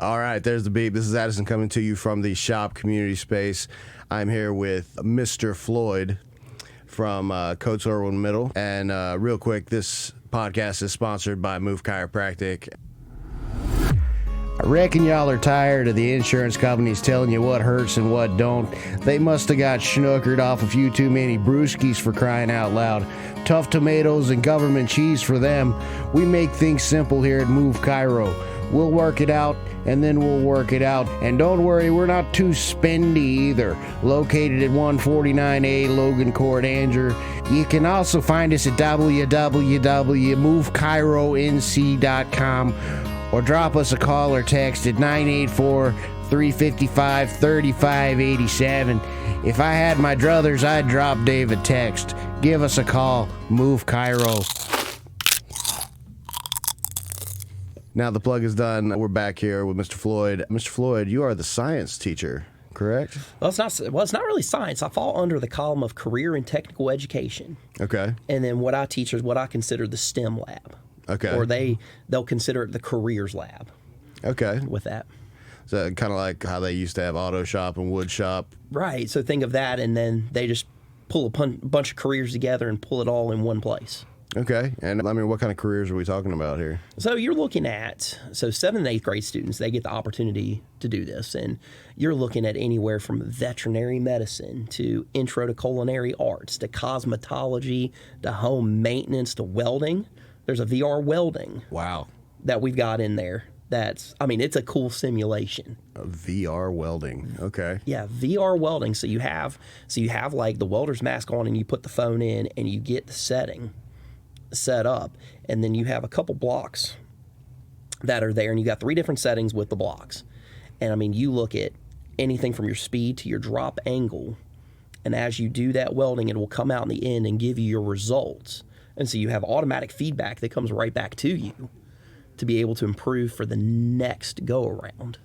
All right, there's the beep. This is Addison coming to you from the shop community space. I'm here with Mr. Floyd from Coats Erwin Middle. And real quick, this podcast is sponsored by Move Chiropractic. I reckon y'all are tired of the insurance companies telling you what hurts and what don't. They must have got schnookered off a few too many brewskis, for crying out loud. Tough tomatoes and government cheese for them. We make things simple here at Move Chiro. We'll work it out, and then we'll work it out. And don't worry, we're not too spendy either. Located at 149A Logan Court, Andrew. You can also find us at www.movechironc.com or drop us a call or text at 984-355-3587. If I had my druthers, I'd drop Dave a text. Give us a call. Move Chiro. Now the plug is done. We're back here with Mr. Floyd. Mr. Floyd, you are the science teacher, correct? Well, it's not really science. I fall under the column of career and technical education. Okay. And then what I teach is what I consider the STEM lab. Okay. Or they'll consider it the careers lab. Okay. With that. So kind of like how they used to have auto shop and wood shop. Right. So think of that, and then they just pull a bunch of careers together and pull it all in one place. Okay. And I mean, what kind of careers are we talking about here? So you're looking at, 7th and 8th grade students, they get the opportunity to do this. And you're looking at anywhere from veterinary medicine to intro to culinary arts to cosmetology to home maintenance to welding. There's a VR welding. Wow. That we've got in there. It's a cool simulation. VR welding. Okay. Yeah, VR welding. So you have like the welder's mask on, and you put the phone in and you get the setting set up, and then you have a couple blocks that are there, and you got 3 different settings with the blocks. And I mean, you look at anything from your speed to your drop angle, and as you do that welding, it will come out in the end and give you your results. And so you have automatic feedback that comes right back to you to be able to improve for the next go around.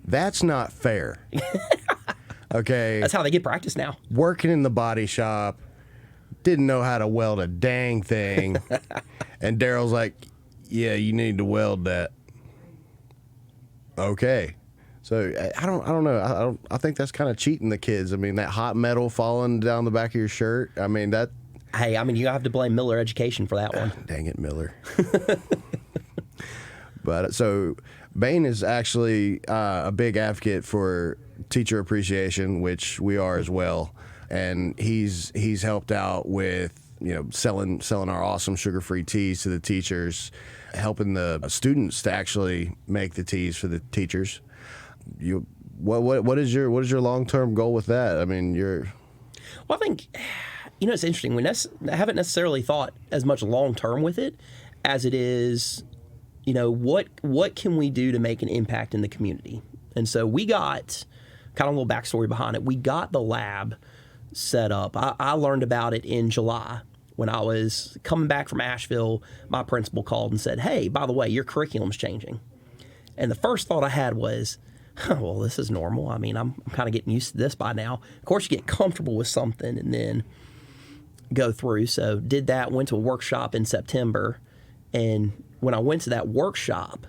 That's not fair. Okay. That's how they get practice now. Working in the body shop, didn't know how to weld a dang thing. And Daryl's like, yeah, you need to weld that. Okay. So I don't know. I think that's kind of cheating the kids. I mean, that hot metal falling down the back of your shirt. I mean, that. Hey, you have to blame Miller Education for that one. Dang it, Miller. But so Bain is actually a big advocate for teacher appreciation, which we are as well. And he's helped out with, selling our awesome sugar-free teas to the teachers, helping the students to actually make the teas for the teachers. What is your long-term goal with that? I mean, Well, I think, it's interesting. I haven't necessarily thought as much long-term with it as it is, what can we do to make an impact in the community? And so we got, kind of a little backstory behind it, we got the lab set up. I learned about it in July. When I was coming back from Asheville, my principal called and said, hey, by the way, your curriculum's changing. And the first thought I had was, well, this is normal. I mean, I'm kind of getting used to this by now. Of course, you get comfortable with something and then go through. So did that, went to a workshop in September. And when I went to that workshop,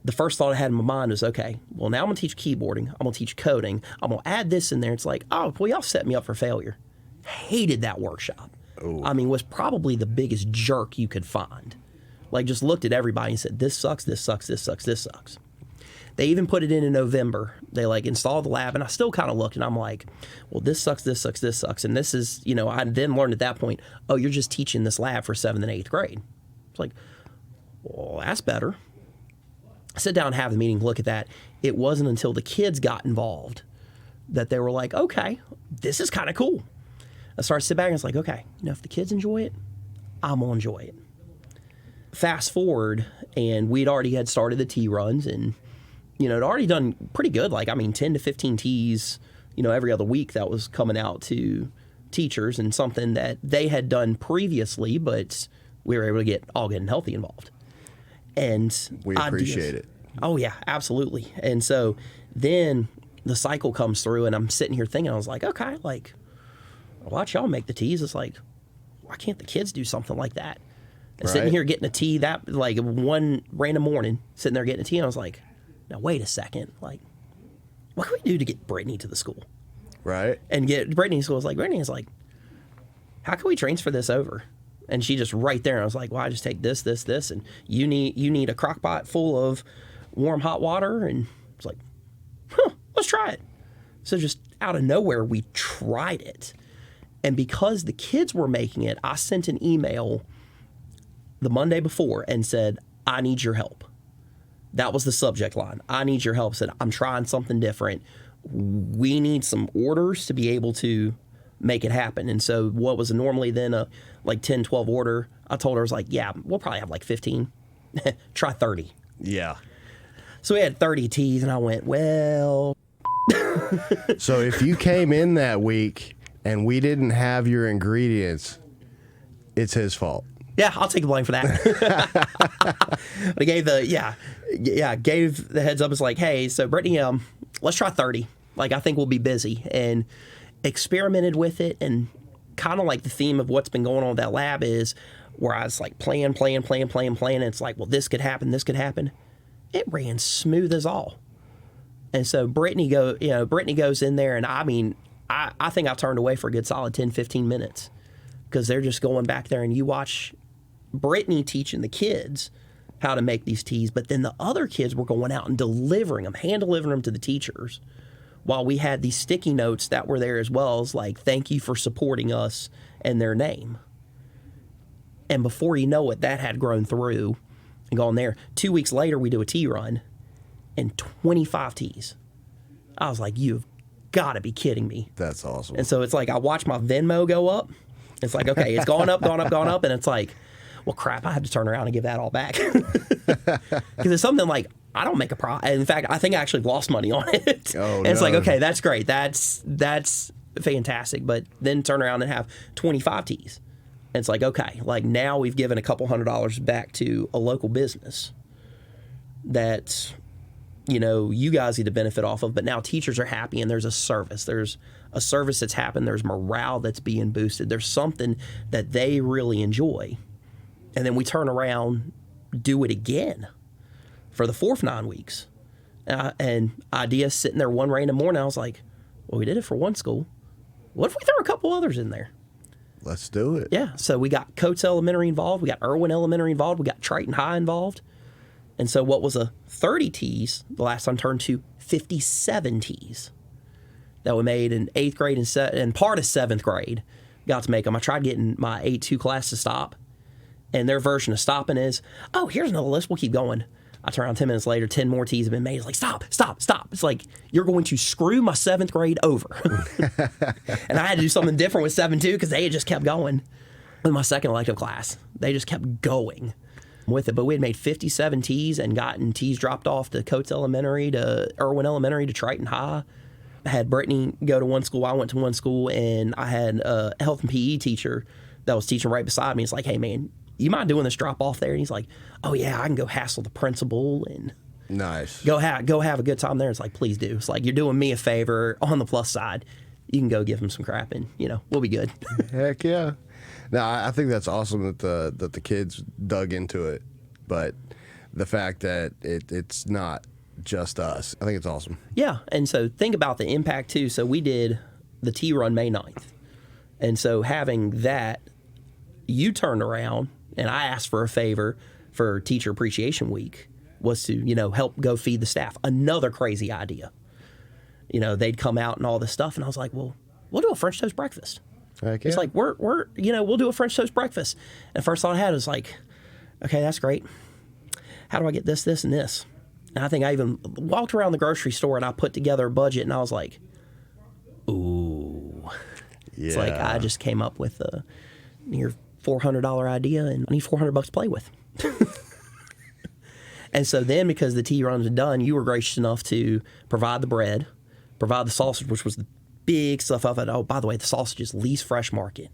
the first thought I had in my mind was, okay, well, now I'm going to teach keyboarding. I'm going to teach coding. I'm going to add this in there. It's like, oh, well, y'all set me up for failure. Hated that workshop. Ooh. I mean, was probably the biggest jerk you could find. Like, just looked at everybody and said, this sucks, this sucks, this sucks, this sucks. They even put it in November. They installed the lab, and I still kind of looked, and I'm like, well, this sucks, this sucks, this sucks. And this is, I then learned at that point, oh, you're just teaching this lab for 7th and 8th grade. It's like, well, that's better. I sit down and have the meeting, look at that. It wasn't until the kids got involved that they were like, okay, this is kind of cool. I started to sit back and it's like, okay, if the kids enjoy it, I'm going to enjoy it. Fast forward, and we'd already had started the tea runs, and, it already done pretty good. 10 to 15 teas, every other week that was coming out to teachers, and something that they had done previously, but we were able to get All Good and Healthy involved. And we appreciate it. Oh, yeah, absolutely. And so then the cycle comes through, and I'm sitting here thinking, I was like, okay, watch y'all make the teas. It's like, why can't the kids do something like that? And sitting here getting a tea that like one random morning, sitting there getting a tea, and I was like, now wait a second, like, what can we do to get Brittany to the school? Right. And get Brittany to school. Brittany is like, how can we transfer this over? And she just right there. And I was like, well, I just take this, and you need a crock pot full of warm hot water. And it's like, let's try it. So just out of nowhere, we tried it. And because the kids were making it, I sent an email the Monday before and said, I need your help. That was the subject line. I need your help. Said, I'm trying something different. We need some orders to be able to make it happen. And so what was normally then a like 10, 12 order, I told her, I was like, yeah, we'll probably have like 15. Try 30. Yeah. So we had 30 teas, and I went, well. So if you came in that week and we didn't have your ingredients, it's his fault. Yeah, I'll take the blame for that. But I gave gave the heads up. It's like, hey, so Brittany, let's try 30. Like, I think we'll be busy. And experimented with it, and kind of like the theme of what's been going on with that lab is where I was like playing. And it's like, well, this could happen. It ran smooth as all. And so Brittany goes in there, and I mean, I think I turned away for a good solid 10, 15 minutes because they're just going back there, and you watch Brittany teaching the kids how to make these teas, but then the other kids were going out and hand delivering them to the teachers, while we had these sticky notes that were there as well as like, thank you for supporting us, and their name. And before you know it, that had grown through and gone there. 2 weeks later, we do a tea run and 25 teas. I was like, you've got to be kidding me. That's awesome. And so it's like, I watch my Venmo go up. It's like, okay, it's gone up. And it's like, well, crap, I have to turn around and give that all back. Because it's something like, I don't make a profit. In fact, I think I actually lost money on it. Oh, and it's like, okay, that's great. That's fantastic. But then turn around and have 25 teas. And it's like, okay, like now we've given a couple $100 back to a local business that, you guys need to benefit off of. But now teachers are happy, and there's a service. There's a service that's happened. There's morale that's being boosted. There's something that they really enjoy. And then we turn around, do it again for the fourth 9 weeks. And idea sitting there one random morning, I was like, well, we did it for one school. What if we throw a couple others in there? Let's do it. Yeah. So we got Coats Elementary involved. We got Erwin Elementary involved. We got Triton High involved. And so what was a 30 teas, the last time turned to 57 teas that we made in 8th grade and part of 7th grade. Got to make them. I tried getting my 8-2 class to stop. And their version of stopping is, oh, here's another list. We'll keep going. I turn around 10 minutes later, 10 more teas have been made. It's like, stop. It's like, you're going to screw my 7th grade over. And I had to do something different with 7-2 because they had just kept going. With my second elective class, they just kept going with it. But we had made 57 teas and gotten teas dropped off to Coats Elementary, to Erwin Elementary, to Triton High. I had Brittany go to one school. I went to one school, and I had a health and PE teacher that was teaching right beside me. It's like, hey, man, you mind doing this drop off there? And he's like, oh yeah, I can go hassle the principal and nice. Go have a good time there. It's like, please do. It's like, you're doing me a favor. On the plus side, you can go give him some crap, and we'll be good. Heck yeah. No, I think that's awesome that the kids dug into it, but the fact that it's not just us, I think it's awesome. Yeah, and so think about the impact too. So we did the tea run May 9th, and so having that, you turned around. And I asked for a favor for Teacher Appreciation Week was to, help go feed the staff. Another crazy idea. They'd come out and all this stuff. And I was like, well, we'll do a French toast breakfast. Heck yeah. It's like, we'll do a French toast breakfast. And the first thought I had was like, okay, that's great. How do I get this, and this? And I think I even walked around the grocery store and I put together a budget, and I was like, ooh. Yeah. It's like I just came up with a near $400 idea, and I need $400 to play with. And so then, because the tea runs are done, you were gracious enough to provide the bread, provide the sausage, which was the big stuff of it. Oh, by the way, the sausage is Lee's Fresh Market.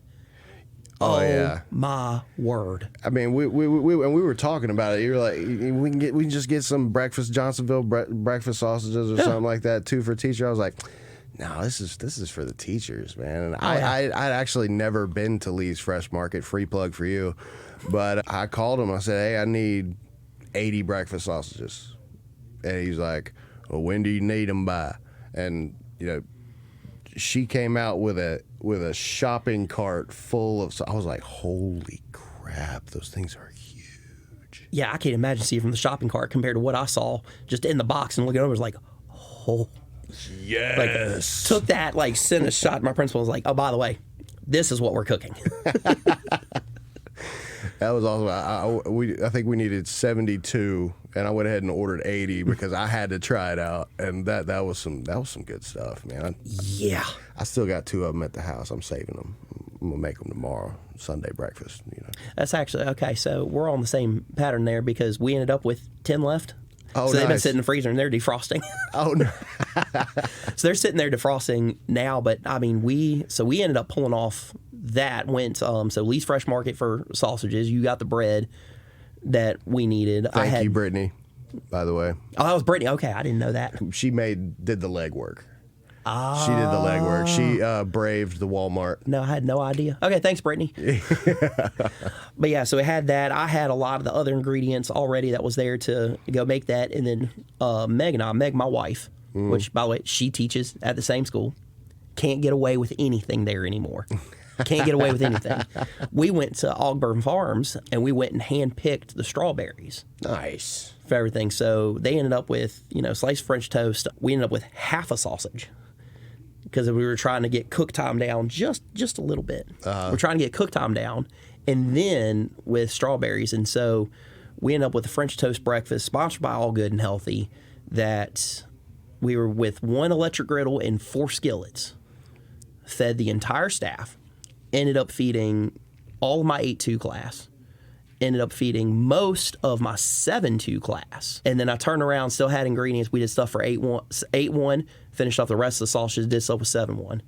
Oh yeah, my word! I mean, we were talking about it. You were like, we can just get some breakfast Johnsonville breakfast sausages or something like that too for teacher. I was like, no, this is for the teachers, man. And I'd actually never been to Lee's Fresh Market. Free plug for you. But I called him. I said, hey, I need 80 breakfast sausages. And he's like, well, when do you need them by? And, she came out with a shopping cart full of, so I was like, holy crap, those things are huge. Yeah, I can't imagine seeing from the shopping cart compared to what I saw just in the box and looking over. It was like, oh. Yes. Like, took that, like, sent a shot. My principal was like, oh, by the way, this is what we're cooking. That was awesome. I think we needed 72, and I went ahead and ordered 80 because I had to try it out, and that was some good stuff, man. Yeah. I still got 2 of them at the house. I'm saving them. I'm gonna make them tomorrow, Sunday breakfast. That's actually okay. So we're on the same pattern there because we ended up with 10 left. Oh, so they've been nice. sitting in the freezer and they're defrosting. Oh no. So they're sitting there defrosting now, but I mean we ended up pulling off that so Lee's Fresh Market for sausages. You got the bread that we needed. Thank you, Brittany, by the way. Oh, that was Brittany. Okay, I didn't know that. She did the legwork. She did the legwork. She braved the Walmart. No, I had no idea. Okay, thanks, Brittany. But yeah, so we had that. I had a lot of the other ingredients already that was there to go make that. And then Meg, my wife, which, by the way, she teaches at the same school, can't get away with anything there anymore. Can't get away with anything. We went to Ogburn Farms, and we went and hand-picked the strawberries. Nice. For everything. So they ended up with, sliced French toast. We ended up with half a sausage because we were trying to get cook time down just a little bit. We're trying to get cook time down, and then with strawberries. And so we ended up with a French toast breakfast sponsored by All Good and Healthy that we were with 1 electric griddle and 4 skillets. Fed the entire staff. Ended up feeding all of my 8-2 class. Ended up feeding most of my 7-2 class. And then I turned around, still had ingredients. We did stuff for 8-1, finished off the rest of the sausages, did stuff with 7-1.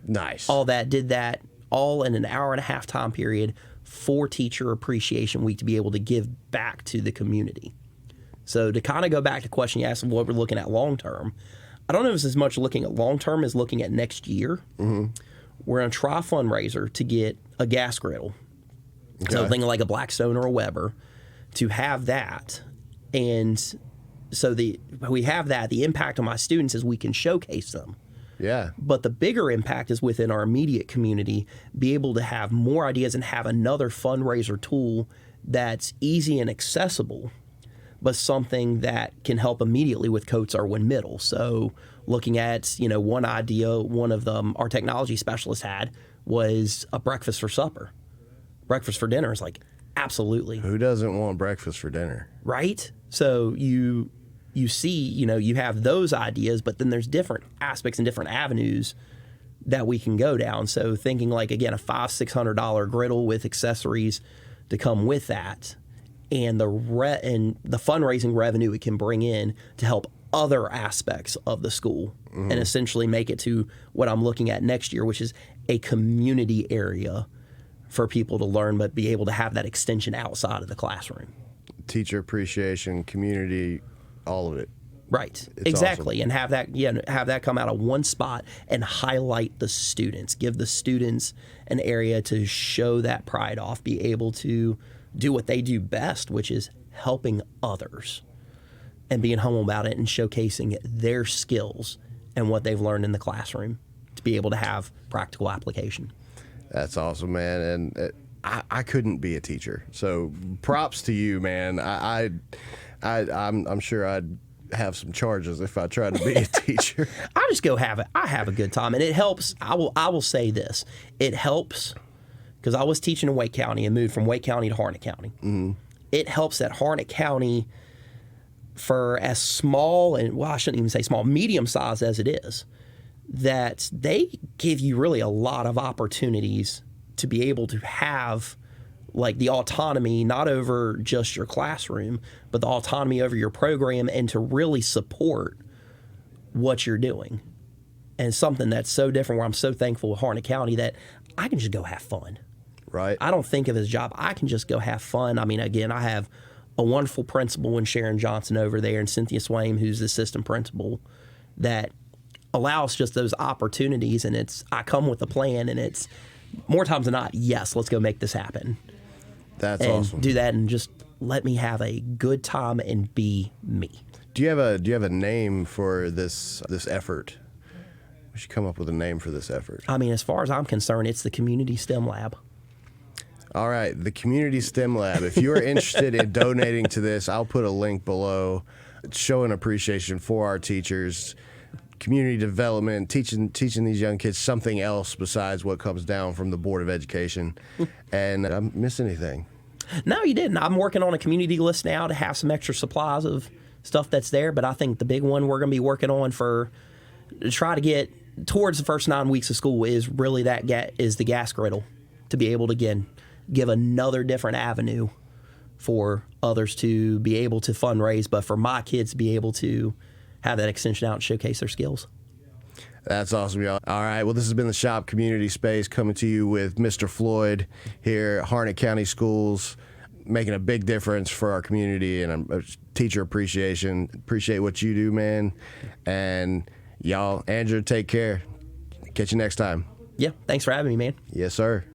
Nice. All that, did that all in an hour and a half time period for Teacher Appreciation Week to be able to give back to the community. So to kind of go back to the question you asked of what we're looking at long term, I don't know if it's as much looking at long term as looking at next year. Mm-hmm. We're going to try a fundraiser to get a gas griddle. Okay. So thinking like a Blackstone or a Weber, to have that. And so we have that. The impact on my students is we can showcase them. Yeah. But the bigger impact is within our immediate community, be able to have more ideas and have another fundraiser tool that's easy and accessible, but something that can help immediately with Coats Erwin Middle. So looking at, one idea one of them our technology specialists had was a breakfast for supper. Breakfast for dinner is like, absolutely. Who doesn't want breakfast for dinner? Right? So you see, you have those ideas, but then there's different aspects and different avenues that we can go down. So thinking like, again, a $500-600 griddle with accessories to come with that, and the fundraising revenue it can bring in to help other aspects of the school, and essentially make it to what I'm looking at next year, which is a community area for people to learn, but be able to have that extension outside of the classroom. Teacher appreciation, community, all of it. Right. It's exactly. awesome. And have that come out of one spot and highlight the students, give the students an area to show that pride off, be able to do what they do best, which is helping others and being humble about it and showcasing their skills and what they've learned in the classroom to be able to have practical application. That's awesome, man. And I couldn't be a teacher, so props to you, man. I'm sure I'd have some charges if I tried to be a teacher. I just go have it. I have a good time, and it helps. I will say this: it helps because I was teaching in Wake County and moved from Wake County to Harnett County. Mm-hmm. It helps that Harnett County, for as small and I shouldn't even say small, medium sized as it is, that they give you really a lot of opportunities to be able to have like the autonomy, not over just your classroom, but the autonomy over your program and to really support what you're doing. And something that's so different where I'm so thankful with Harnett County that I can just go have fun. Right. I don't think of it as a job. I can just go have fun. I mean, again, I have a wonderful principal in Sharon Johnson over there and Cynthia Swaim, who's the assistant principal, that allows just those opportunities, and I come with a plan, and it's more times than not, yes, let's go make this happen. That's and awesome. Do that and just let me have a good time and be me. Do you have a name for this effort? We should come up with a name for this effort. I mean, as far as I'm concerned, it's the Community STEM Lab. All right, the Community STEM Lab. If you are interested in donating to this, I'll put a link below. It's showing appreciation for our teachers, community development, teaching these young kids something else besides what comes down from the Board of Education. And I miss anything? No, you didn't. I'm working on a community list now to have some extra supplies of stuff that's there. But I think the big one we're going to be working on to try to get towards the first 9 weeks of school is really is the gas griddle, to be able to, again, give another different avenue for others to be able to fundraise, but for my kids to be able to have that extension out and showcase their skills. That's awesome, y'all. All right, well, this has been the Shop Community Space, coming to you with Mr. Floyd here at Harnett County Schools, making a big difference for our community and teacher appreciation. Appreciate what you do, man. And y'all, Andrew, take care. Catch you next time. Yeah, thanks for having me, man. Yes, sir.